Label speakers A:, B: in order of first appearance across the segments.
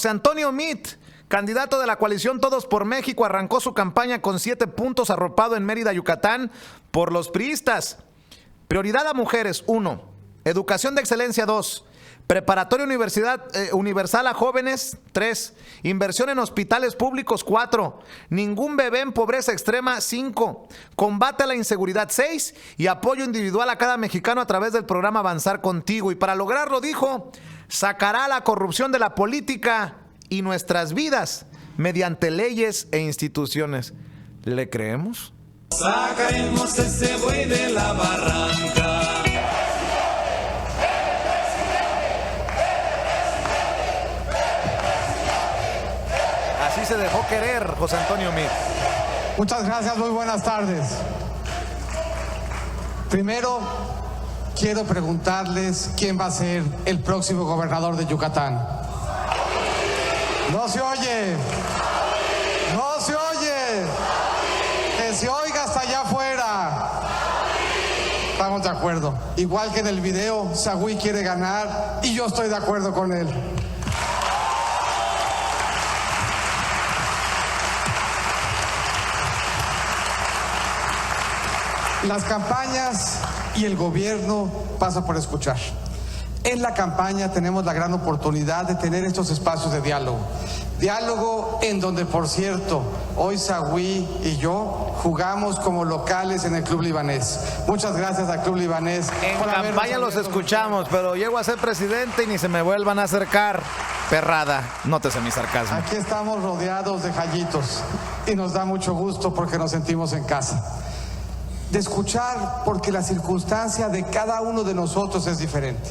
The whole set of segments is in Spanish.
A: José Antonio Meade, candidato de la coalición Todos por México, arrancó su campaña con 7 puntos arropado en Mérida, Yucatán, por los priistas. Prioridad a mujeres, 1. Educación de excelencia, 2. Preparatoria universal a jóvenes, 3. Inversión en hospitales públicos, 4. Ningún bebé en pobreza extrema, 5. Combate a la inseguridad, 6. Y apoyo individual a cada mexicano a través del programa Avanzar Contigo. Y para lograrlo, dijo, sacará la corrupción de la política y nuestras vidas mediante leyes e instituciones. ¿Le creemos?
B: Sacaremos ese buey de la barranca.
A: Así se dejó querer José Antonio Meade.
C: Muchas gracias, muy buenas tardes. Primero, quiero preguntarles quién va a ser el próximo gobernador de Yucatán. No se oye. No se oye. Que se oiga hasta allá afuera. Estamos de acuerdo. Igual que en el video, Sagüí quiere ganar y yo estoy de acuerdo con él. Las campañas y el gobierno pasa por escuchar. En la campaña tenemos la gran oportunidad de tener estos espacios de diálogo. Diálogo en donde, por cierto, hoy Sagüí y yo jugamos como locales en el Club Libanés. Muchas gracias al Club Libanés.
A: En campaña los escuchamos, pero llego a ser presidente y ni se me vuelvan a acercar. Perrada, nótese mi sarcasmo.
C: Aquí estamos rodeados de jayitos y nos da mucho gusto porque nos sentimos en casa. De escuchar porque la circunstancia de cada uno de nosotros es diferente.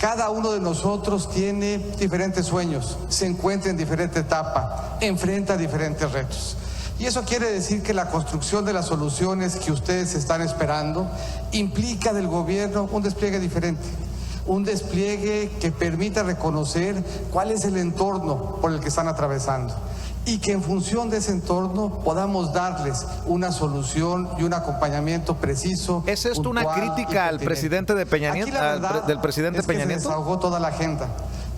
C: Cada uno de nosotros tiene diferentes sueños, se encuentra en diferente etapa, enfrenta diferentes retos. Y eso quiere decir que la construcción de las soluciones que ustedes están esperando implica del gobierno un despliegue diferente. Un despliegue que permita reconocer cuál es el entorno por el que están atravesando. Y que en función de ese entorno podamos darles una solución y un acompañamiento preciso.
A: ¿Es esto una crítica al presidente de Peña Nieto? ¿Del presidente Peña Nieto?
C: Se desahogó toda la agenda.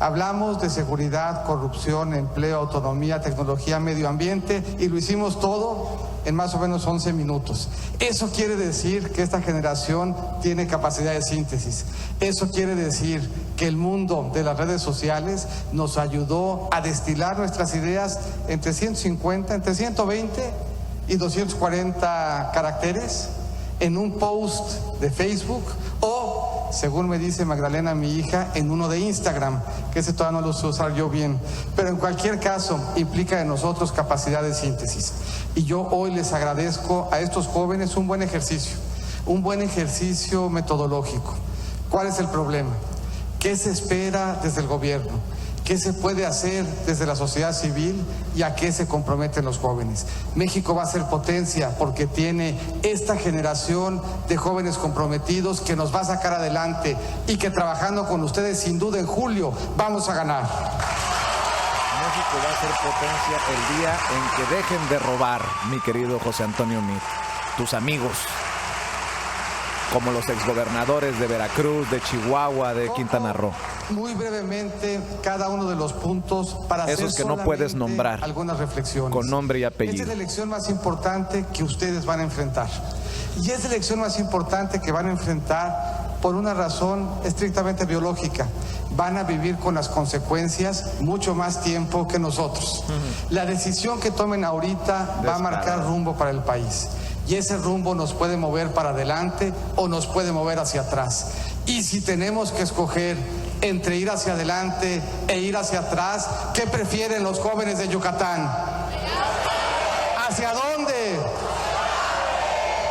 C: Hablamos de seguridad, corrupción, empleo, autonomía, tecnología, medio ambiente y lo hicimos todo en más o menos 11 minutos. Eso quiere decir que esta generación tiene capacidad de síntesis. Eso quiere decir que el mundo de las redes sociales nos ayudó a destilar nuestras ideas entre 150, entre 120 y 240 caracteres en un post de Facebook o, según me dice Magdalena, mi hija, en uno de Instagram, que ese todavía no lo sé usar yo bien. Pero en cualquier caso, implica de nosotros capacidad de síntesis. Y yo hoy les agradezco a estos jóvenes un buen ejercicio metodológico. ¿Cuál es el problema? ¿Qué se espera desde el gobierno? ¿Qué se puede hacer desde la sociedad civil y a qué se comprometen los jóvenes? México va a ser potencia porque tiene esta generación de jóvenes comprometidos que nos va a sacar adelante y que trabajando con ustedes sin duda en julio vamos a ganar.
A: México va a ser potencia el día en que dejen de robar, mi querido José Antonio Meade. Tus amigos, como los exgobernadores de Veracruz, de Chihuahua, de Quintana Roo.
C: Muy brevemente, cada uno de los puntos para hacer
A: esos que no puedes nombrar,
C: algunas reflexiones.
A: Con nombre y apellido.
C: Esta es la elección más importante que ustedes van a enfrentar. Y es la elección más importante que van a enfrentar por una razón estrictamente biológica. Van a vivir con las consecuencias mucho más tiempo que nosotros. La decisión que tomen ahorita va a marcar rumbo para el país. Y ese rumbo nos puede mover para adelante o nos puede mover hacia atrás. Y si tenemos que escoger entre ir hacia adelante e ir hacia atrás, ¿qué prefieren los jóvenes de Yucatán? ¿Hacia dónde?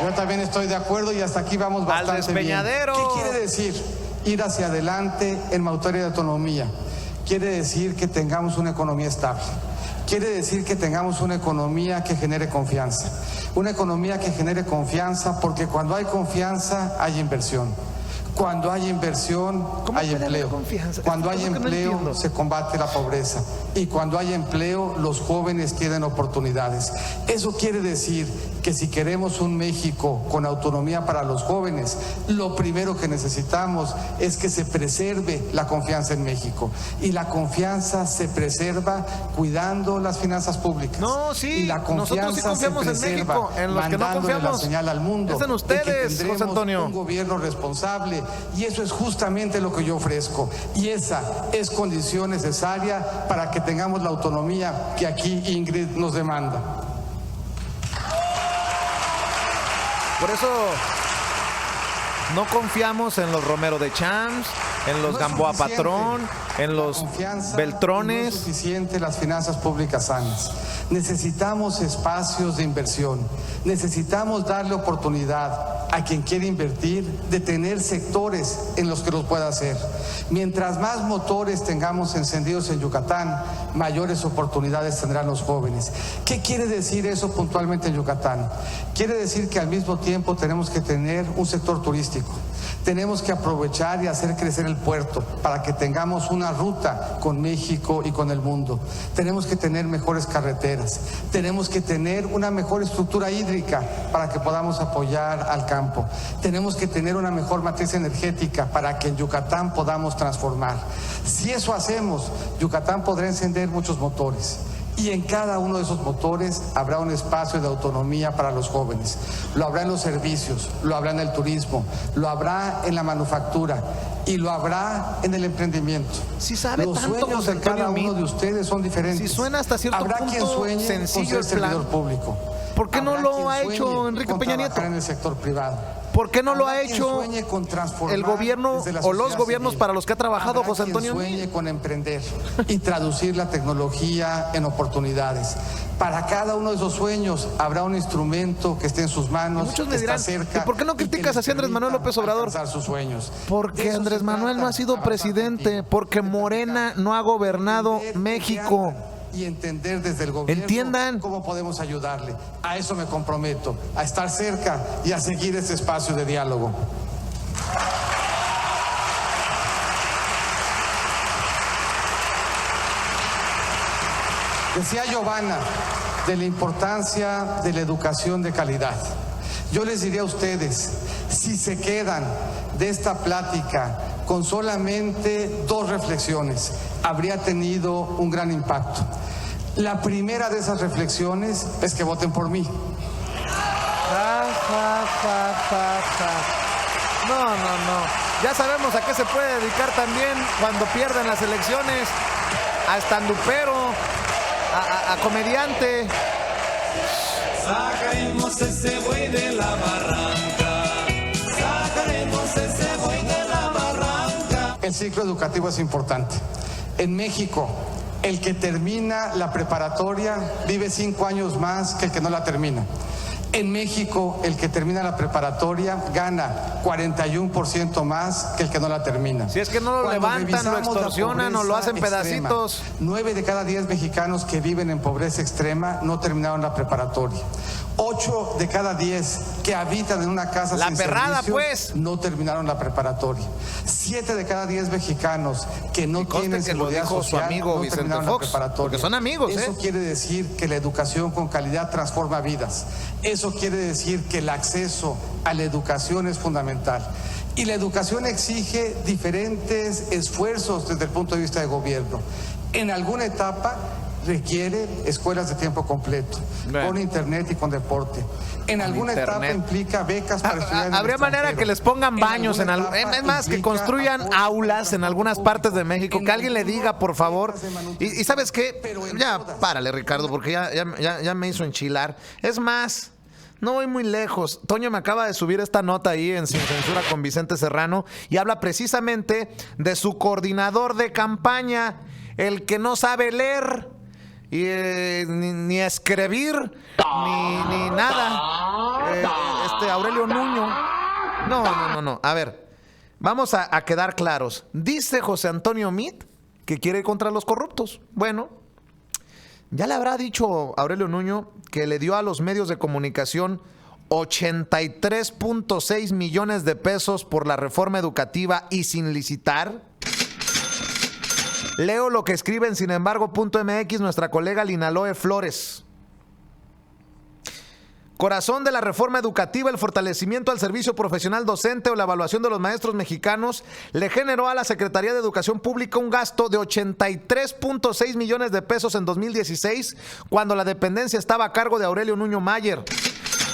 C: Yo también estoy de acuerdo y hasta aquí vamos bastante
A: al despeñadero.
C: Bien. ¿Qué quiere decir ir hacia adelante en materia de autonomía? Quiere decir que tengamos una economía estable. Quiere decir que tengamos una economía que genere confianza. Una economía que genere confianza porque cuando hay confianza hay inversión. Cuando hay inversión hay empleo. Cuando hay empleo se combate la pobreza. Y cuando hay empleo los jóvenes tienen oportunidades. Eso quiere decir que si queremos un México con autonomía para los jóvenes, lo primero que necesitamos es que se preserve la confianza en México. Y la confianza se preserva cuidando las finanzas públicas.
A: No, sí,
C: y la confianza
A: nosotros sí confiamos
C: se
A: en
C: preserva
A: México, en los que no
C: mandándole
A: confiamos.
C: la señal al mundo.
A: Es en ustedes,
C: de que tendremos
A: José Antonio.
C: un gobierno responsable, y eso es justamente lo que yo ofrezco. Y esa es condición necesaria para que tengamos la autonomía que aquí Ingrid nos demanda.
A: Por eso no confiamos en los Romero de Champs, en los
C: No es
A: Gamboa
C: suficiente
A: Patrón, en los
C: confianza,
A: Beltrones.
C: no es suficiente las finanzas públicas sanas. Necesitamos espacios de inversión. Necesitamos darle oportunidad a quien quiere invertir de tener sectores en los que los pueda hacer. Mientras más motores tengamos encendidos en Yucatán, mayores oportunidades tendrán los jóvenes. ¿Qué quiere decir eso puntualmente en Yucatán? Quiere decir que al mismo tiempo tenemos que tener un sector turístico. Tenemos que aprovechar y hacer crecer el puerto para que tengamos una ruta con México y con el mundo. Tenemos que tener mejores carreteras. Tenemos que tener una mejor estructura hídrica para que podamos apoyar al campo. Tenemos que tener una mejor matriz energética para que en Yucatán podamos transformar. Si eso hacemos, Yucatán podrá encender muchos motores. Y en cada uno de esos motores habrá un espacio de autonomía para los jóvenes. Lo habrá en los servicios, lo habrá en el turismo, lo habrá en la manufactura y lo habrá en el emprendimiento.
A: Si sabe
C: los
A: tanto,
C: sueños
A: José
C: de cada
A: Antonio
C: uno
A: Meade.
C: de ustedes son diferentes.
A: Si suena hasta cierto
C: habrá
A: punto
C: quien sueñe
A: sencillo
C: con ser
A: el plan.
C: servidor público.
A: ¿Por qué no
C: Habrá
A: lo
C: quien
A: ha
C: sueñe
A: hecho Enrique
C: con
A: Peña
C: trabajar
A: Nieto?
C: en el sector privado.
A: ¿Por qué no lo
C: Habrá
A: ha
C: quien
A: hecho
C: sueñe con transformar
A: el gobierno
C: desde la
A: o los
C: sociedad
A: gobiernos
C: civil?
A: para los que ha trabajado
C: Habrá
A: José
C: quien
A: Antonio Meade?
C: sueñe con emprender y traducir la tecnología en oportunidades. Para cada uno de esos sueños habrá un instrumento que esté en sus manos,
A: Y muchos me
C: que
A: dirán,
C: está cerca.
A: ¿y por qué no
C: que
A: criticas
C: les
A: así a Andrés Manuel
C: permita
A: López Obrador?
C: alcanzar sus sueños.
A: Porque
C: De eso
A: Andrés
C: se
A: Manuel no
C: trata,
A: ha sido
C: avanzar
A: presidente,
C: contigo.
A: porque
C: De
A: Morena
C: platicar,
A: no ha gobernado
C: entender qué
A: México.
C: andan y entender desde el gobierno
A: Entiendan.
C: cómo podemos ayudarle. A eso me comprometo, a estar cerca y a seguir ese espacio de diálogo. Decía Giovanna de la importancia de la educación de calidad. Yo les diría a ustedes, si se quedan de esta plática con solamente 2 reflexiones, habría tenido un gran impacto. La primera de esas reflexiones es que voten por mí.
A: No. Ya sabemos a qué se puede dedicar también cuando pierden las elecciones. A estandupero, a comediante.
B: Sacaremos ese buey de la barranca. Sacaremos ese buey de la barranca.
C: El ciclo educativo es importante. En México, el que termina la preparatoria vive 5 años más que el que no la termina. En México, el que termina la preparatoria gana 41% más que el que no la termina.
A: Si es que no lo
C: Cuando
A: levantan, lo
C: revisamos la
A: extorsionan o lo
C: pobreza
A: hacen pedacitos.
C: 9 de cada 10 mexicanos que viven en pobreza extrema no terminaron la preparatoria. 8 de cada 10 que habitan en una casa
A: La
C: sin
A: perrada,
C: servicios,
A: pues.
C: no terminaron la preparatoria. 7 de cada 10 mexicanos que no
A: Y conste
C: tienen
A: que lo
C: seguridad
A: dijo su
C: social
A: amigo
C: no
A: Vicente
C: terminaron la
A: Fox,
C: preparatoria.
A: porque son amigos,
C: Eso quiere decir que la educación con calidad transforma vidas. Eso quiere decir que el acceso a la educación es fundamental. Y la educación exige diferentes esfuerzos desde el punto de vista de gobierno. En alguna etapa requiere escuelas de tiempo completo,
A: Bueno.
C: con internet y con deporte. En alguna etapa
A: internet.
C: implica becas para estudiar en el
A: Habría manera
C: extranjero.
A: que les pongan baños en
C: alguna etapa
A: es más, que
C: implica
A: construyan
C: apoyo
A: aulas en
C: al
A: algunas
C: transporte
A: partes de México.
C: público.
A: Que alguien le diga, por favor. Y ¿sabes qué?
C: Pero en
A: Ya,
C: todas.
A: párale, Ricardo, porque ya me hizo enchilar. Es más, no voy muy lejos. Toño me acaba de subir esta nota ahí en Sin Censura con Vicente Serrano y habla precisamente de su coordinador de campaña, el que no sabe leer y ni escribir ni nada. Aurelio Nuño. No. A ver, vamos a quedar claros. Dice José Antonio Meade que quiere ir contra los corruptos. Bueno, ya le habrá dicho Aurelio Nuño que le dio a los medios de comunicación 83.6 millones de pesos por la reforma educativa y sin licitar. Leo lo que escribe en sinembargo.mx nuestra colega Linaloe Flores. corazón de la reforma educativa, el fortalecimiento al servicio profesional docente o la evaluación de los maestros mexicanos, le generó a la Secretaría de Educación Pública un gasto de 83.6 millones de pesos en 2016, cuando la dependencia estaba a cargo de Aurelio Nuño Mayer.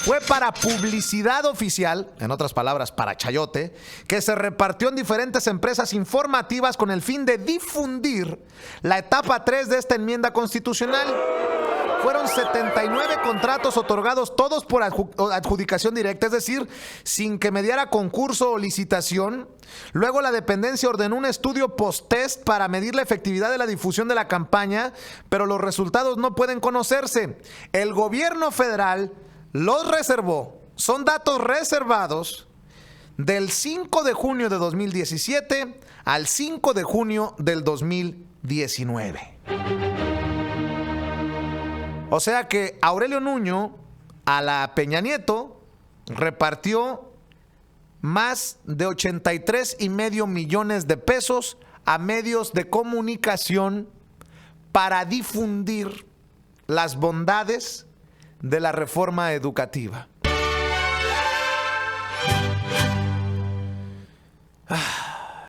A: Fue para publicidad oficial, en otras palabras, para chayote, que se repartió en diferentes empresas informativas con el fin de difundir la etapa 3 de esta enmienda constitucional. Fueron 79 contratos otorgados, todos por adjudicación directa, es decir, sin que mediara concurso o licitación. Luego la dependencia ordenó un estudio post-test para medir la efectividad de la difusión de la campaña, pero los resultados no pueden conocerse. El gobierno federal los reservó. Son datos reservados del 5 de junio de 2017 al 5 de junio del 2019. O sea que Aurelio Nuño a la Peña Nieto repartió más de 83.5 millones de pesos a medios de comunicación para difundir las bondades de la reforma educativa.